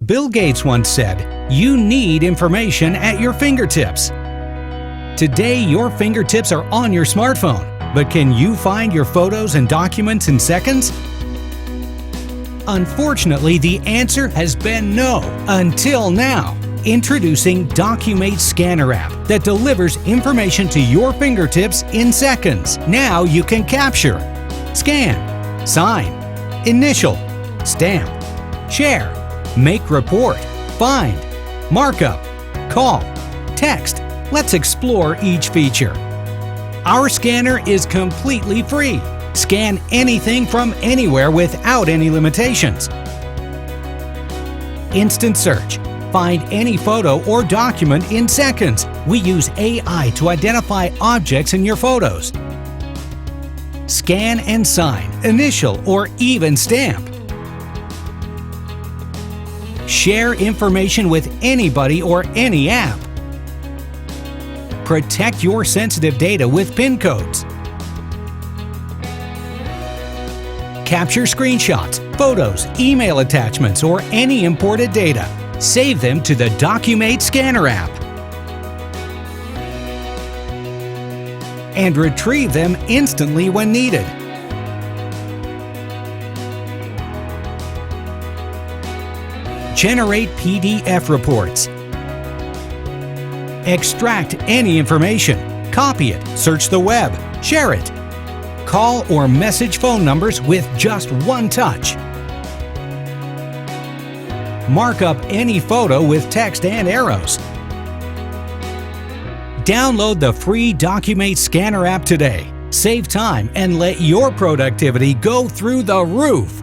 Bill Gates once said, "You need information at your fingertips." Today, your fingertips are on your smartphone, but can you find your photos and documents in seconds? Unfortunately, the answer has been no, until now. Introducing DocuMate Scanner app that delivers information to your fingertips in seconds. Now you can capture, scan, sign, initial, stamp, share, make report, find, markup, call, text. Let's explore each feature. Our scanner is completely free. Scan anything from anywhere without any limitations. Instant search. Find any photo or document in seconds. We use AI to identify objects in your photos. Scan and sign, initial, or even stamp. Share information with anybody or any app. Protect your sensitive data with PIN codes. Capture screenshots, photos, email attachments, or any imported data. Save them to the DocuMate Scanner app. And retrieve them instantly when needed. Generate PDF reports. Extract any information. Copy it, search the web, share it. Call or message phone numbers with just one touch. Mark up any photo with text and arrows. Download the free DocuMate Scanner app today. Save time and let your productivity go through the roof.